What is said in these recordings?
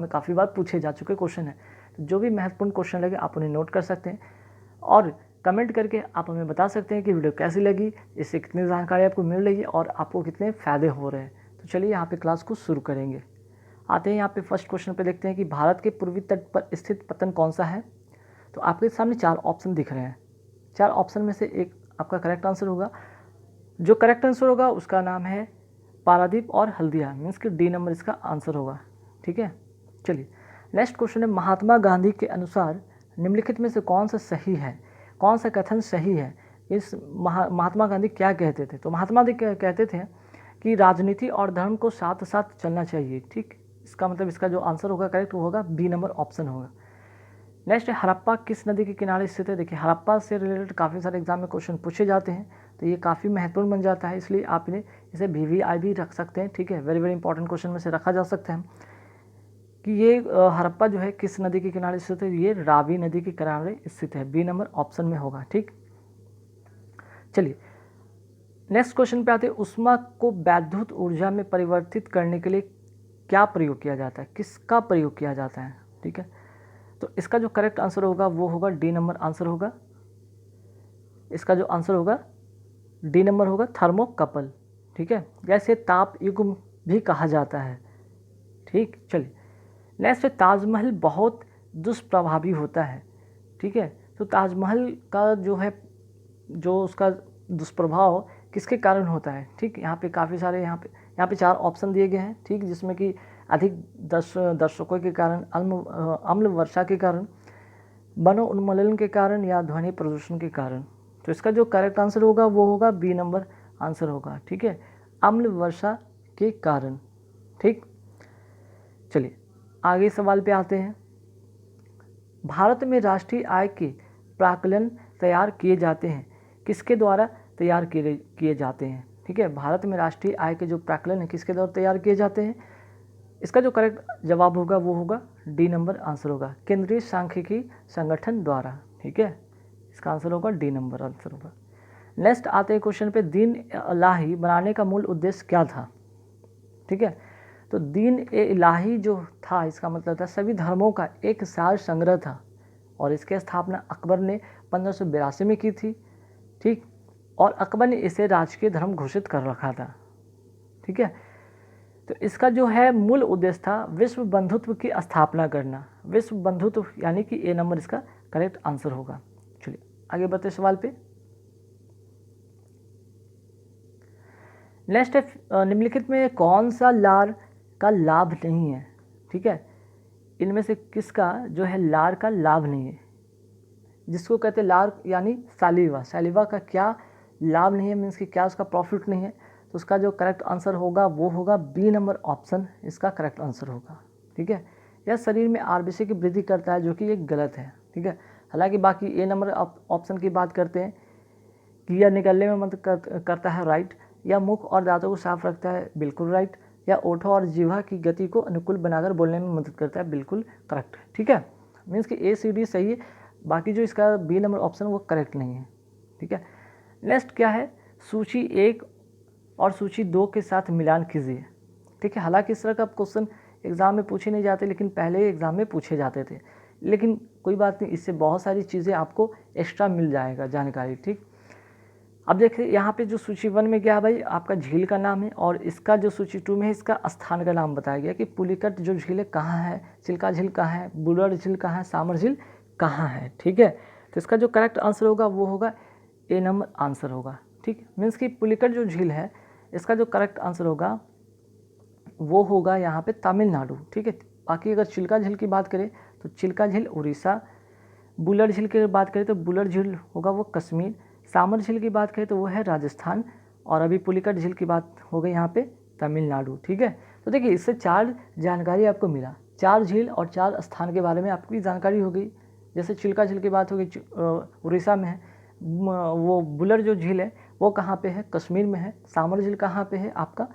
में काफ़ी बार पूछे जा चुके क्वेश्चन है। तो जो भी महत्वपूर्ण क्वेश्चन लगे आप उन्हें नोट कर सकते हैं और कमेंट करके आप हमें बता सकते हैं कि वीडियो कैसी लगी, इससे कितनी जानकारी आपको मिल रही है और आपको कितने फ़ायदे हो रहे हैं। तो चलिए यहाँ पे क्लास को शुरू करेंगे। आते हैं यहाँ पे फर्स्ट क्वेश्चन पे, देखते हैं कि भारत के पूर्वी तट पर स्थित पत्तन कौन सा है। तो आपके सामने 4 ऑप्शन दिख रहे हैं। 4 ऑप्शन में से एक आपका करेक्ट आंसर होगा। जो करेक्ट आंसर होगा उसका नाम है पारादीप और हल्दिया, मीन्स कि डी नंबर इसका आंसर होगा। ठीक है, चलिए नेक्स्ट क्वेश्चन है, महात्मा गांधी के अनुसार निम्नलिखित में से कौन सा सही है, कौन सा कथन सही है। इस महात्मा गांधी क्या कहते थे। तो महात्मा गांधी कहते थे कि राजनीति और धर्म को साथ साथ चलना चाहिए। ठीक, इसका मतलब इसका जो आंसर होगा करेक्ट होगा बी नंबर ऑप्शन होगा। नेक्स्ट है, हड़प्पा किस नदी के किनारे स्थित है। देखिए हड़प्पा से रिलेटेड काफ़ी सारे एग्जाम में क्वेश्चन पूछे जाते हैं, तो ये काफ़ी महत्वपूर्ण बन जाता है, इसलिए आप इन्हें इसे VVI भी रख सकते हैं। ठीक है, वेरी वेरी इंपॉर्टेंट क्वेश्चन में से रखा जा सकता है कि ये हड़प्पा जो है किस नदी के किनारे स्थित है। ये रावी नदी के किनारे स्थित है, बी नंबर ऑप्शन में होगा। ठीक, चलिए नेक्स्ट क्वेश्चन पे आते हैं, ऊष्मा को वैद्युत ऊर्जा में परिवर्तित करने के लिए क्या प्रयोग किया जाता है, किसका प्रयोग किया जाता है। ठीक है, तो इसका जो करेक्ट आंसर होगा वो होगा डी नंबर आंसर होगा। इसका जो आंसर होगा डी नंबर होगा, थर्मोकपल। ठीक है, जैसे ताप युग्म भी कहा जाता है। ठीक, चलिए नेक्स्ट है, ताजमहल बहुत दुष्प्रभावी होता है। ठीक है, तो ताजमहल का जो है जो उसका दुष्प्रभाव किसके कारण होता है। ठीक, यहाँ पे काफ़ी सारे यहाँ पे 4 ऑप्शन दिए गए हैं। ठीक, जिसमें कि अधिक दर्शकों के कारण, अम्ल वर्षा के कारण, वनो उन्मूलन के कारण या ध्वनि प्रदूषण के कारण। तो इसका जो करेक्ट आंसर होगा वो होगा बी नंबर आंसर होगा। ठीक है, अम्ल वर्षा के कारण। ठीक, चलिए आगे सवाल पे आते हैं, भारत में राष्ट्रीय आय के प्राक्कलन तैयार किए जाते हैं, किसके द्वारा तैयार किए जाते हैं। ठीक है, भारत में राष्ट्रीय आय के जो प्राक्कलन है किसके द्वारा तैयार किए जाते हैं। इसका जो करेक्ट जवाब होगा वो होगा डी नंबर आंसर होगा, केंद्रीय सांख्यिकी संगठन द्वारा। ठीक है, इसका आंसर होगा डी नंबर आंसर होगा। नेक्स्ट आते हैं क्वेश्चन पे, दीन इलाही बनाने का मूल उद्देश्य क्या था। ठीक है, तो दीन इलाही जो था इसका मतलब था सभी धर्मों का एक सार संग्रह था और इसकी स्थापना अकबर ने 1582 में की थी। ठीक, और अकबर ने इसे राजकीय धर्म घोषित कर रखा था। ठीक है, तो इसका जो है मूल उद्देश्य था विश्व बंधुत्व की स्थापना करना, विश्व बंधुत्व, यानी कि ए नंबर इसका करेक्ट आंसर होगा। चलिए आगे बढ़ते सवाल पे। नेक्स्ट है, निम्नलिखित में कौन सा लार का लाभ नहीं है। ठीक है, इनमें से किसका जो है लार का लाभ नहीं है, जिसको कहते हैं लार यानी सैलिवा, सैलिवा का क्या लाभ नहीं है, मीन्स कि क्या उसका प्रॉफिट नहीं है। तो उसका जो करेक्ट आंसर होगा वो होगा बी नंबर ऑप्शन, इसका करेक्ट आंसर होगा। ठीक है, यह शरीर में RBC की वृद्धि करता है, जो कि ये गलत है। ठीक है, हालांकि बाकी ए नंबर ऑप्शन की बात करते हैं कि यह निकलने में मदद करता है, राइट, या मुख और दांतों को साफ रखता है, बिल्कुल राइट, या ओठों और जीवा की गति को अनुकूल बनाकर बोलने में मदद करता है, बिल्कुल करेक्ट। ठीक है, मीन्स कि ACD सही है, बाकी जो इसका बी नंबर ऑप्शन वो करेक्ट नहीं है। ठीक है, नेक्स्ट क्या है, सूची 1 और सूची 2 के साथ मिलान कीजिए। ठीक है, हालांकि इस तरह का क्वेश्चन एग्जाम में पूछे नहीं जाते, लेकिन पहले एग्जाम में पूछे जाते थे, लेकिन कोई बात नहीं, इससे बहुत सारी चीज़ें आपको एक्स्ट्रा मिल जाएगा जानकारी। ठीक, अब देखिए यहाँ पे जो सूची 1 में क्या है भाई, आपका झील का नाम है, और इसका जो सूची 2 में है इसका स्थान का नाम बताया गया कि पुलिकट जो झील है कहाँ है, चिल्का झील कहाँ है, बुलर झील कहाँ है, सामर झील कहाँ है। ठीक है, तो इसका जो करेक्ट आंसर होगा वो होगा ए नंबर आंसर होगा। ठीक, मीन्स कि पुलिकट जो झील है इसका जो करेक्ट आंसर होगा वो होगा यहाँ पे तमिलनाडु। ठीक है, बाकी अगर चिल्का झील की बात करें तो चिल्का झील उड़ीसा, बुलर झील की बात करें तो बुलर झील होगा वो कश्मीर, सामर झील की बात करें तो वो है राजस्थान, और अभी पुलिकट झील की बात हो गई यहाँ पे तमिलनाडु। ठीक है, तो देखिए इससे 4 जानकारी आपको मिला, 4 झील और 4 स्थान के बारे में आपकी जानकारी हो गई। जैसे चिल्का झील की बात हो गई उड़ीसा में है, वो बुलर जो झील है वो कहाँ पे है, कश्मीर में है, सामर झील कहाँ पे है, आपका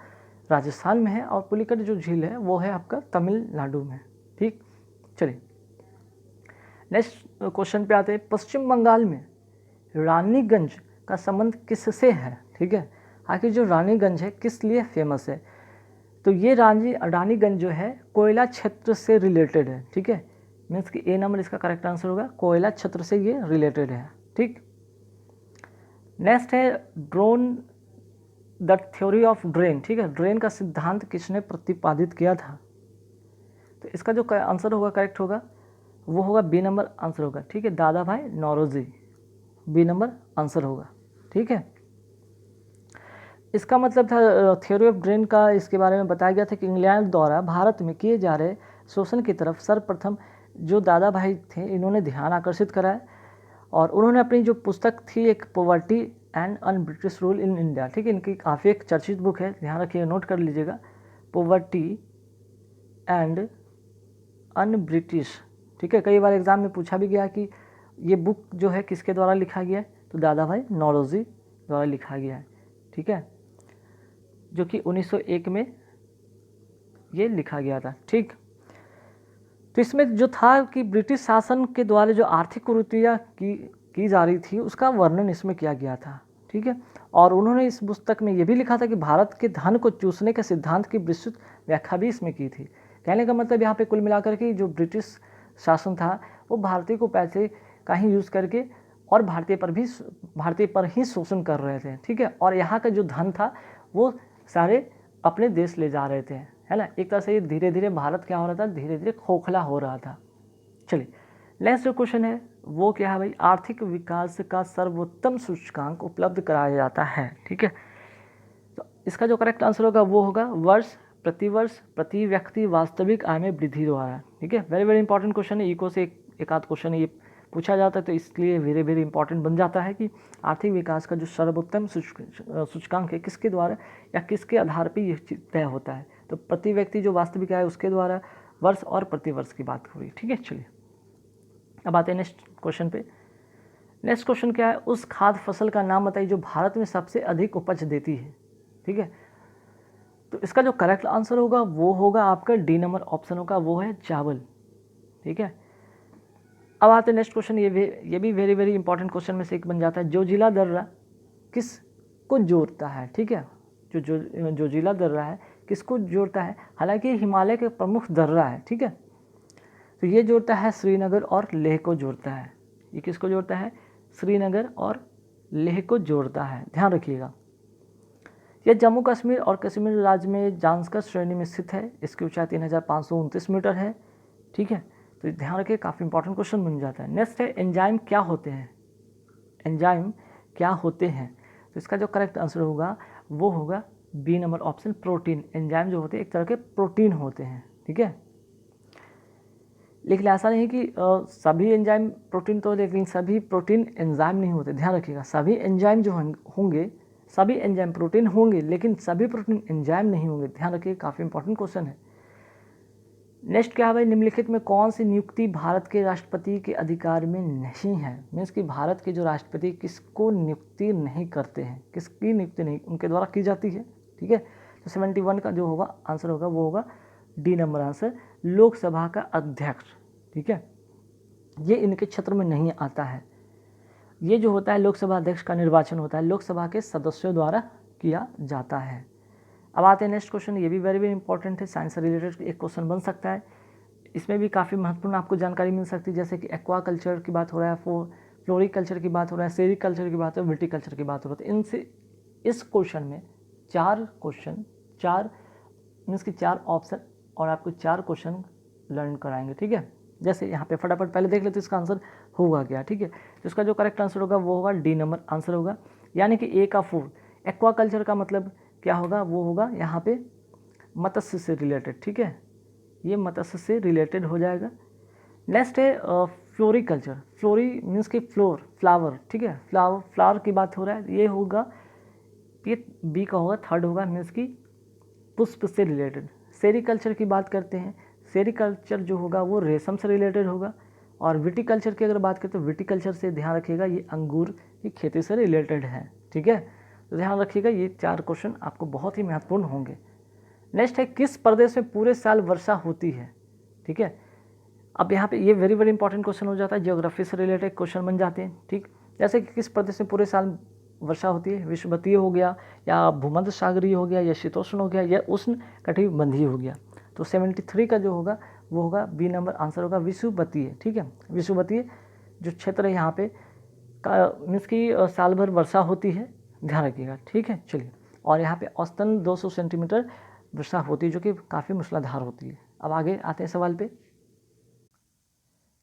राजस्थान में है, और पुलिकट जो झील है वो है आपका तमिलनाडु में। ठीक, चलिए नेक्स्ट क्वेश्चन पे आते हैं, पश्चिम बंगाल में रानीगंज का संबंध किससे है। ठीक है, आखिर जो रानीगंज है किस लिए फेमस है। तो ये रानीगंज जो है कोयला क्षेत्र से रिलेटेड है, ठीक है। मीन्स कि ए नंबर इसका करेक्ट आंसर होगा, कोयला क्षेत्र से ये रिलेटेड है, ठीक। नेक्स्ट है drone the theory of drain, ठीक है। ड्रेन का सिद्धांत किसने प्रतिपादित किया था? तो इसका जो आंसर होगा करेक्ट होगा वो होगा बी नंबर आंसर होगा, ठीक है, दादा भाई नौरोजी, बी नंबर आंसर होगा, ठीक है। इसका मतलब था थ्योरी ऑफ ड्रेन का, इसके बारे में बताया गया था कि इंग्लैंड द्वारा भारत में किए जा रहे शोषण की तरफ सर्वप्रथम जो दादा भाई थे इन्होंने ध्यान आकर्षित कराया, और उन्होंने अपनी जो पुस्तक थी एक poverty and un British rule in India, ठीक है, इनकी काफ़ी एक चर्चित बुक है, ध्यान रखिएगा, नोट कर लीजिएगा, पॉवर्टी एंड अन ब्रिटिश, ठीक है। कई बार एग्जाम में पूछा भी गया कि ये बुक जो है किसके द्वारा लिखा गया है, तो दादा भाई नौरोजी द्वारा लिखा गया है, ठीक है, जो कि 1901 में ये लिखा गया था, ठीक। तो इसमें जो था कि ब्रिटिश शासन के द्वारा जो आर्थिक कुरीतियाँ की जा रही थी उसका वर्णन इसमें किया गया था, ठीक है। और उन्होंने इस पुस्तक में ये भी लिखा था कि भारत के धन को चूसने के सिद्धांत की विस्तृत व्याख्या भी इसमें की थी। कहने का मतलब यहाँ पे कुल मिलाकर के जो ब्रिटिश शासन था वो भारतीय को पैसे का ही यूज़ करके और भारतीय पर ही शोषण कर रहे थे, ठीक है। और यहाँ का जो धन था वो सारे अपने देश ले जा रहे थे, है ना। एक तरह से ये धीरे धीरे भारत क्या हो रहा था, धीरे धीरे खोखला हो रहा था। चलिए नेक्स्ट जो क्वेश्चन है वो क्या है भाई, आर्थिक विकास का सर्वोत्तम सूचकांक उपलब्ध कराया जाता है, ठीक है। तो इसका जो करेक्ट आंसर होगा वो होगा वर्ष प्रति व्यक्ति वास्तविक आय में वृद्धि द्वारा, ठीक है। वेरी वेरी इंपॉर्टेंट क्वेश्चन है, इको से एक आध क्वेश्चन ये पूछा जाता है, तो इसलिए वेरी वेरी इंपॉर्टेंट बन जाता है कि आर्थिक विकास का जो सर्वोत्तम सूचकांक है किसके द्वारा या किसके आधार पर यह तय होता है। तो प्रति व्यक्ति जो वास्तविक आय उसके द्वारा, वर्ष और प्रति वर्ष की बात हो रही है, ठीक है। चलिए अब आते हैं नेक्स्ट क्वेश्चन पे। नेक्स्ट क्वेश्चन क्या है, उस खाद्य फसल का नाम बताइए जो भारत में सबसे अधिक उपज देती है, ठीक है। तो इसका जो करेक्ट आंसर होगा वो होगा आपका डी नंबर ऑप्शन होगा, वो है चावल, ठीक है। अब आते हैं नेक्स्ट क्वेश्चन, ये भी वेरी वेरी इंपॉर्टेंट क्वेश्चन में से एक बन जाता है, जोजिला दर्रा किसको जोड़ता है, ठीक है। जोजिला दर्रा है किसको जोड़ता है, हालांकि हिमालय के प्रमुख दर्रा है, ठीक है। तो ये जोड़ता है श्रीनगर और लेह को जोड़ता है, ये किसको जोड़ता है, श्रीनगर और लेह को जोड़ता है, ध्यान रखिएगा। यह जम्मू कश्मीर और कश्मीर राज्य में जांस्कर श्रेणी में स्थित है, इसकी ऊंचाई 3529 मीटर है, ठीक है। तो ध्यान रखिए, काफ़ी इंपॉर्टेंट क्वेश्चन बन जाता है। नेक्स्ट है एंजाइम क्या होते हैं, एंजाइम क्या होते हैं। तो इसका जो करेक्ट आंसर होगा वो होगा B number option, protein. Enzyme जो होते हैं एक तरह के प्रोटीन होते हैं, ठीक है। लेकिन ऐसा नहीं कि सभी एंजाइम प्रोटीन तो, लेकिन सभी प्रोटीन एंजाइम नहीं होते, ध्यान रखिएगा। सभी एंजाइम जो होंगे, सभी एंजाइम प्रोटीन होंगे लेकिन सभी प्रोटीन एंजाइम नहीं होंगे, ध्यान रखिए, काफ़ी इंपॉर्टेंट क्वेश्चन है। नेक्स्ट क्या है भाई, निम्नलिखित में कौन सी नियुक्ति भारत के राष्ट्रपति के अधिकार में नहीं है। मीन्स कि भारत के जो राष्ट्रपति किसको नियुक्ति नहीं करते हैं, किसकी नियुक्ति नहीं उनके द्वारा की जाती है, ठीक है। तो 71 का जो होगा आंसर होगा वो होगा डी नंबर आंसर, लोकसभा का अध्यक्ष, ठीक है। ये इनके क्षेत्र में नहीं आता है। ये जो होता है लोकसभा अध्यक्ष का निर्वाचन होता है लोकसभा के सदस्यों द्वारा किया जाता है। अब आते हैं नेक्स्ट क्वेश्चन, ये भी वेरी वेरी इंपॉर्टेंट है, साइंस से रिलेटेड एक क्वेश्चन बन सकता है। इसमें भी काफ़ी महत्वपूर्ण आपको जानकारी मिल सकती है, जैसे कि एक्वा कल्चर की बात हो रहा है, फ्लोरिकल्चर की बात हो रहा है, सेरिकल्चर की बात हो रहा है, विटिकल्चर की बात हो रही है। तो इनसे इस क्वेश्चन में 4 क्वेश्चन, 4 मीन्स की 4 ऑप्शन और आपको 4 क्वेश्चन लर्न कराएंगे, ठीक है। जैसे यहाँ पे फटाफट पहले देख लेते इसका आंसर होगा क्या, ठीक है। तो इसका जो करेक्ट आंसर होगा वो होगा डी नंबर आंसर होगा, यानी कि ए का फूड। एक्वा कल्चर का मतलब क्या होगा, वो होगा यहाँ पे मत्स्य से रिलेटेड, ठीक है, ये मत्स्य से रिलेटेड हो जाएगा। नेक्स्ट है फ्लोरिकल्चर, फ्लोरी मीन्स की फ्लावर, ठीक है, फ्लावर की बात हो रहा है, ये होगा, ये बी का होगा, थर्ड होगा मीन्स की पुष्प से रिलेटेड। सेरिकल्चर की बात करते हैं, सेरिकल्चर जो होगा वो रेशम से रिलेटेड होगा। और विटिकल्चर की अगर बात करें तो विटिकल्चर से ध्यान रखिएगा ये अंगूर की खेती से रिलेटेड है, ठीक है। तो ध्यान रखिएगा ये 4 क्वेश्चन आपको बहुत ही महत्वपूर्ण होंगे। नेक्स्ट है किस प्रदेश में पूरे साल वर्षा होती है, ठीक है। अब यहाँ पे ये वेरी वेरी इंपॉर्टेंट क्वेश्चन हो जाता है, ज्योग्राफी से रिलेटेड क्वेश्चन बन जाते हैं, ठीक। जैसे कि किस प्रदेश में पूरे साल वर्षा होती है, विषुवतीय हो गया या भूमध्य सागरीय हो गया या शीतोष्ण हो गया या उष्ण कटिबंधीय हो गया। तो 73 का जो होगा वो होगा बी नंबर आंसर होगा विषुवतीय। ठीक है, विषुवतीय जो क्षेत्र है यहाँ पे का मीन्स की साल भर वर्षा होती है, ध्यान रखिएगा। ठीक है, चलिए, और यहाँ पे औसतन 200 सेंटीमीटर वर्षा होती है जो कि काफ़ी मूसलाधार होती है। अब आगे आते हैं सवाल पे।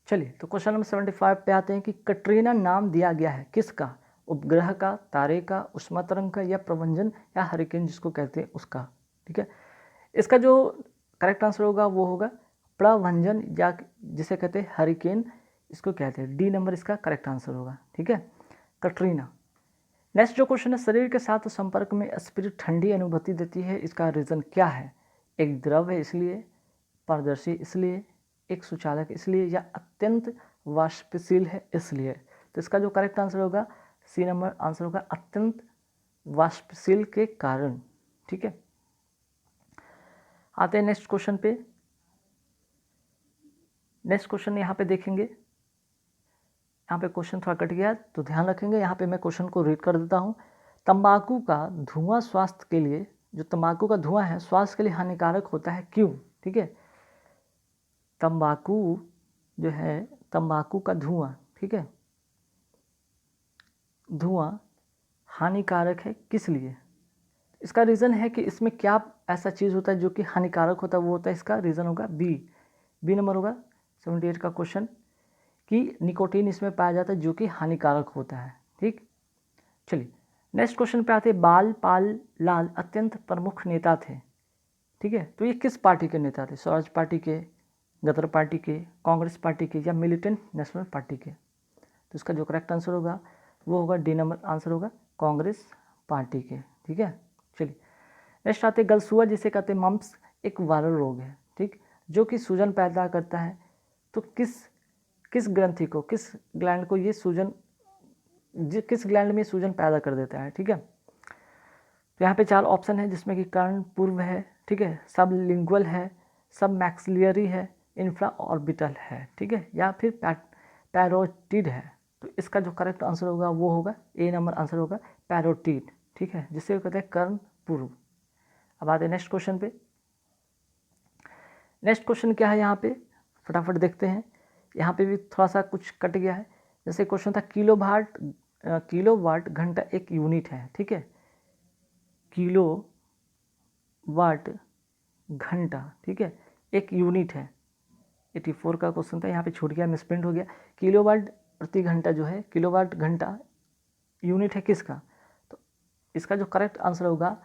चलिए, तो क्वेश्चन नंबर 75 पे आते हैं कि कटरीना नाम दिया गया है किसका? उपग्रह का, तारे का, उष्मा तरंग का या प्रभंजन या हरिकेन जिसको कहते हैं उसका। ठीक है, इसका जो करेक्ट आंसर होगा वो होगा प्रभंजन या जिसे कहते हैं हरिकेन, इसको कहते हैं। डी नंबर इसका करेक्ट आंसर होगा। ठीक है, कटरीना। नेक्स्ट जो क्वेश्चन है, शरीर के साथ संपर्क में स्पिरिट ठंडी अनुभूति देती है, इसका रीज़न क्या है? एक द्रव है इसलिए, पारदर्शी इसलिए, एक सुचालक इसलिए या अत्यंत वाष्पशील है इसलिए। तो इसका जो करेक्ट आंसर होगा सी नंबर आंसर होगा अत्यंत वाष्पशील के कारण। ठीक है, आते हैं नेक्स्ट क्वेश्चन पे। नेक्स्ट क्वेश्चन यहाँ पे देखेंगे, यहाँ पे क्वेश्चन थोड़ा कट गया तो ध्यान रखेंगे। यहाँ पे मैं क्वेश्चन को रीड कर देता हूँ। तंबाकू का धुआं स्वास्थ्य के लिए, जो तंबाकू का धुआं है स्वास्थ्य के लिए हानिकारक होता है, क्यों? ठीक है, तंबाकू जो है, तंबाकू का धुआं, ठीक है, धुआं हानिकारक है किस लिए? इसका रीज़न है कि इसमें क्या ऐसा चीज़ होता है जो कि हानिकारक होता है, वो होता है, इसका रीज़न होगा बी नंबर होगा 78 का क्वेश्चन, कि निकोटीन इसमें पाया जाता है जो कि हानिकारक होता है। ठीक, चलिए नेक्स्ट क्वेश्चन पे आते हैं। बाल पाल लाल अत्यंत प्रमुख नेता थे। ठीक है, तो ये किस पार्टी के नेता थे? स्वराज पार्टी के, गदर पार्टी के, कांग्रेस पार्टी के या मिलिटेंट नेशनल पार्टी के? तो इसका जो करेक्ट आंसर होगा वो होगा डी नंबर आंसर होगा कांग्रेस पार्टी के। ठीक है, चलिए नेक्स्ट आते हैं गलसुआ जिसे कहते हैं मम्प्स, एक वायरल रोग है, ठीक, जो कि सूजन पैदा करता है। तो किस ग्रंथि को, किस ग्लैंड को ये सूजन, किस ग्लैंड में सूजन पैदा कर देता है? ठीक है, तो यहाँ पे 4 ऑप्शन है जिसमें कि कर्ण पूर्व है, ठीक है, सब लिंगुअल है, सब मैक्सिलियरी है, इंफ्रा ऑर्बिटल है, ठीक है, या फिर पैरोटिड है। तो इसका जो करेक्ट आंसर होगा वो होगा ए नंबर आंसर होगा पैरोटिड। ठीक है, जिसे कहते हैं कर्ण पूर्व। अब आते हैं नेक्स्ट क्वेश्चन पे। नेक्स्ट क्वेश्चन क्या है यहाँ पे, फटाफट देखते हैं। यहाँ पे भी थोड़ा सा कुछ कट गया है। जैसे क्वेश्चन था किलोवाट घंटा एक यूनिट है। ठीक है, किलोवाट घंटा, ठीक है, एक यूनिट है। 84 का क्वेश्चन था, यहाँ पे छूट गया, मिसप्रिंट हो गया। किलोवाट प्रति घंटा जो है, किलोवाट घंटा यूनिट है किसका? तो इसका जो करेक्ट आंसर होगा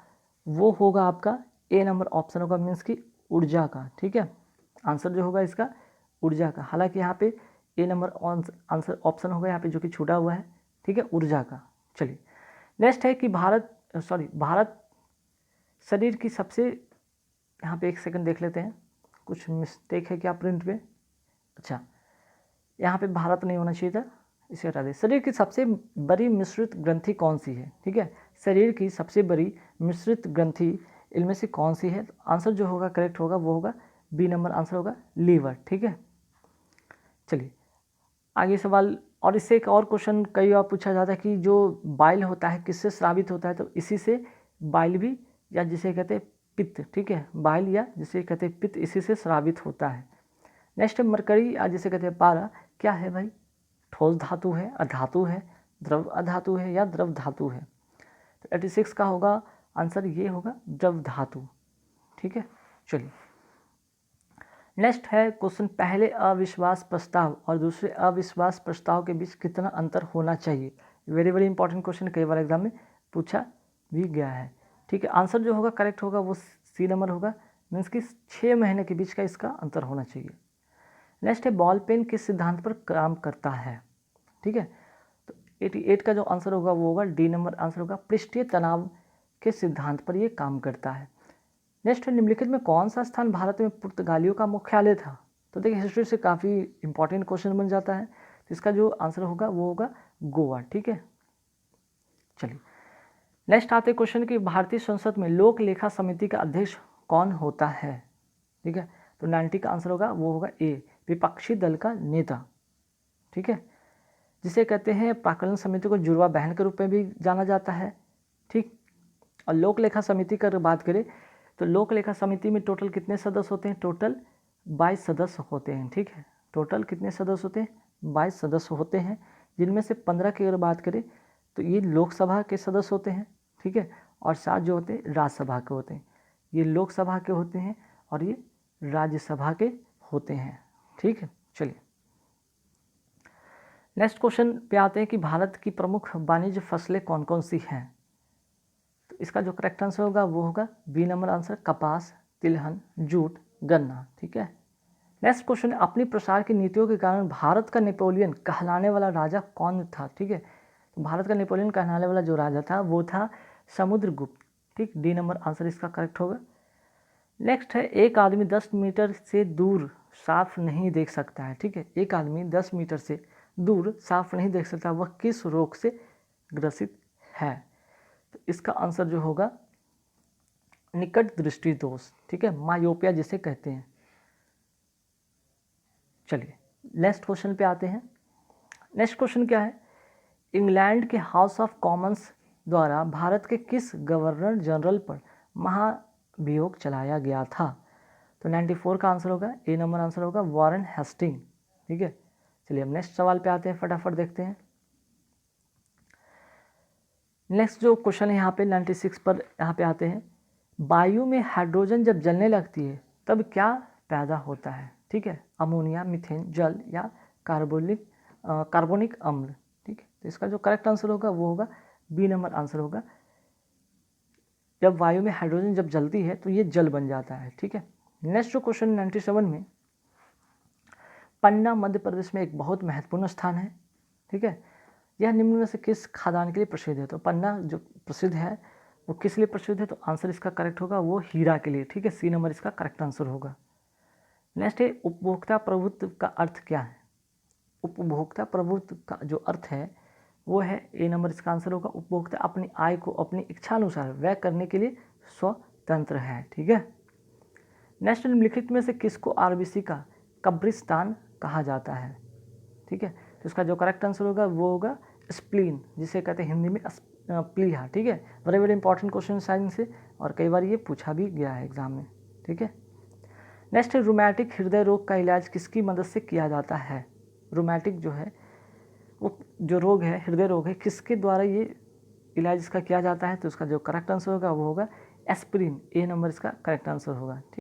वो होगा आपका ए नंबर ऑप्शन होगा, मीन्स की ऊर्जा का। ठीक है, आंसर जो होगा इसका ऊर्जा का। हालांकि यहाँ पे ए नंबर आंसर ऑप्शन होगा यहाँ पे जो कि छूटा हुआ है। ठीक है, ऊर्जा का। चलिए नेक्स्ट है कि भारत शरीर की सबसे, यहाँ पे एक सेकंड देख लेते हैं, कुछ मिस्टेक है क्या प्रिंट में? अच्छा, यहाँ पे भारत नहीं होना चाहिए था, इसे हटा दें। शरीर की सबसे बड़ी मिश्रित ग्रंथि कौन सी है? ठीक है, शरीर की सबसे बड़ी मिश्रित ग्रंथि इनमें से कौन सी है? आंसर जो होगा करेक्ट होगा वो होगा बी नंबर आंसर होगा लीवर। ठीक है, चलिए आगे सवाल। और इससे एक और क्वेश्चन कई बार पूछा जाता है कि जो बाइल होता है किससे स्रावित होता है? तो इसी से बाइल भी, या जिसे कहते हैं पित्त, ठीक है, बाइल या जिसे कहते हैं पित्त, इसी से स्रावित होता है। नेक्स्ट मरकरी या जिसे कहते हैं पारा, क्या है भाई? ठोस धातु है, अधातु है, द्रव अधातु है या द्रव धातु है? तो 86 का होगा आंसर ये होगा द्रव धातु। ठीक है, चलिए नेक्स्ट है क्वेश्चन। पहले अविश्वास प्रस्ताव और दूसरे अविश्वास प्रस्ताव के बीच कितना अंतर होना चाहिए? वेरी इंपॉर्टेंट क्वेश्चन, कई बार एग्जाम में पूछा भी गया है। ठीक है, आंसर जो होगा करेक्ट होगा वो सी नंबर होगा, मीन्स कि 6 महीने के बीच का इसका अंतर होना चाहिए। नेक्स्ट है बॉल पेन किस सिद्धांत पर काम करता है? ठीक है, तो 88 का जो आंसर होगा वो होगा डी नंबर आंसर होगा पृष्ठीय तनाव के सिद्धांत पर ये काम करता है। नेक्स्ट है निम्नलिखित में कौन सा स्थान भारत में पुर्तगालियों का मुख्यालय था? तो देखिए हिस्ट्री से काफ़ी इंपॉर्टेंट क्वेश्चन बन जाता है, तो इसका जो आंसर होगा वो होगा गोवा। ठीक है, चलिए नेक्स्ट आते क्वेश्चन कि भारतीय संसद में लोक लेखा समिति का अध्यक्ष कौन होता है? ठीक है, तो 90 का आंसर होगा वो होगा ए, विपक्षी दल का नेता। ठीक है, जिसे कहते हैं प्राक्कलन समिति को जुड़वा बहन के रूप में भी जाना जाता है। ठीक। और लोक लेखा समिति की बात करें तो लोक लेखा समिति में टोटल कितने सदस्य होते हैं? टोटल 22 सदस्य होते हैं। ठीक है, टोटल कितने सदस्य होते हैं? 22 सदस्य होते हैं, जिनमें से 15 की अगर बात करें तो ये लोकसभा के सदस्य होते हैं। ठीक है, और 7 जो होते हैं राज्यसभा के होते हैं। ये लोकसभा के होते हैं और ये राज्यसभा के होते हैं। ठीक है, चलिए नेक्स्ट क्वेश्चन पे आते हैं कि भारत की प्रमुख वाणिज्य फसलें कौन कौन सी हैं। तो इसका जो करेक्ट आंसर होगा वो होगा बी नंबर आंसर, कपास, तिलहन, जूट, गन्ना। ठीक है। नेक्स्ट क्वेश्चन, अपनी प्रसार की नीतियों के कारण भारत का नेपोलियन कहलाने वाला राजा कौन था? ठीक है, तो भारत का नेपोलियन कहलाने वाला जो राजा था वो था समुद्रगुप्त। ठीक, डी नंबर आंसर इसका करेक्ट होगा। नेक्स्ट है, एक आदमी 10 मीटर से दूर साफ नहीं देख सकता है। ठीक है, एक आदमी 10 मीटर से दूर साफ नहीं देख सकता, वह किस रोग से ग्रसित है? तो इसका आंसर जो होगा निकट दृष्टि दोष। ठीक है, मायोपिया जिसे कहते हैं। चलिए नेक्स्ट क्वेश्चन पे आते हैं। नेक्स्ट क्वेश्चन क्या है? इंग्लैंड के हाउस ऑफ कॉमन्स द्वारा भारत के किस गवर्नर जनरल पर महाभियोग चलाया गया था? तो 94 का आंसर होगा, ए नंबर आंसर होगा वॉरेन हेस्टिंग। ठीक है, चलिए अब नेक्स्ट सवाल पे आते हैं, फटाफट देखते हैं। नेक्स्ट जो क्वेश्चन है यहाँ पे 96 पर यहाँ पे आते हैं। वायु में हाइड्रोजन जब जलने लगती है तब क्या पैदा होता है? ठीक है, अमोनिया, मीथेन, जल या कार्बोनिक अम्ल। ठीक है, तो इसका जो करेक्ट आंसर होगा वो होगा बी नंबर आंसर होगा। जब वायु में हाइड्रोजन जब जलती है तो ये जल बन जाता है। ठीक है। नेक्स्ट जो क्वेश्चन 97 में, पन्ना मध्य प्रदेश में एक बहुत महत्वपूर्ण स्थान है। ठीक है, यह निम्न में से किस खादान के लिए प्रसिद्ध है? तो पन्ना जो प्रसिद्ध है वो किस लिए प्रसिद्ध है? तो आंसर इसका करेक्ट होगा वो हीरा के लिए। ठीक है, सी नंबर इसका करेक्ट आंसर होगा। नेक्स्ट है, उपभोक्ता प्रभुत्व का अर्थ क्या है? उपभोक्ता प्रभुत्व का जो अर्थ है वो है, ए नंबर इसका आंसर होगा, उपभोक्ता अपनी आय को अपनी इच्छानुसार व्यय करने के लिए स्वतंत्र है। ठीक है। नेक्स्ट, निम्नलिखित में से किसको आरबीसी का कब्रिस्तान कहा जाता है? ठीक है, तो इसका जो करेक्ट आंसर होगा वो होगा स्प्लीन, जिसे कहते हैं हिंदी में प्लीहा। ठीक है, very very important question science से और कई बार ये पूछा भी गया है एग्जाम में। ठीक है। नेक्स्ट है, रोमैटिक हृदय रोग का इलाज किसकी मदद से किया जाता है? रोमैटिक जो है वो जो रोग है, हृदय रोग है, किसके द्वारा ये इलाज इसका किया जाता है? तो इसका जो करेक्ट आंसर होगा वो होगा एस्पिरिन, ए नंबर इसका करेक्ट आंसर होगा। ठीक।